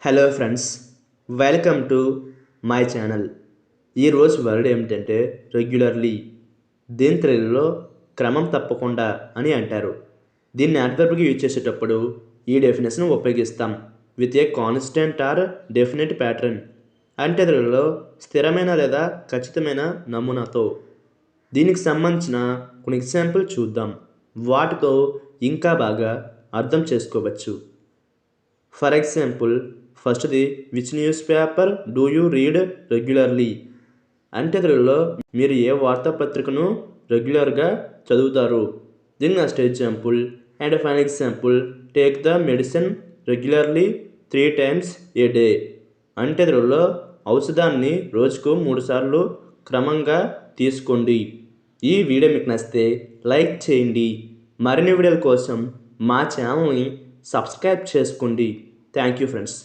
Hello friends, welcome to my channel. ఈరోజు word ఏమిటంటే regularly. దీని తెలుగులో క్రమం తప్పకుండా అని అంటారు. దీన్ని అడ్వర్బ్గా యూజ్ చేసేటప్పుడు ఈ డెఫినేషన్ ఉపయోగిస్తాం with a constant or definite pattern. అంటే తెలుగులో స్థిరమైన లేదా ఖచ్చితమైన నమూనాతో. దీనికి సంబంధించిన కొన్ని ఎగ్జాంపుల్ చూద్దాం. వాటితో ఇంకా బాగా అర్థం చేసుకోవచ్చు. ఫర్ ఎగ్జాంపుల్, ఫస్ట్ది which news paper do you read regularly. అంటే తెలుగులో మీరు ఏ వార్తాపత్రికను రెగ్యులర్గా చదువుతారు. దీని next example and final example, take the medicine regularly 3 times a day. అంటే తెలుగులో ఔషధాన్ని రోజుకు 3 సార్లు క్రమంగా తీసుకోండి. ఈ వీడియో మీకు నచ్చితే లైక్ చేయండి. మరిన్ని వీడియోల కోసం మా ఛానల్ని సబ్స్క్రైబ్ చేసుకోండి. Thank you friends.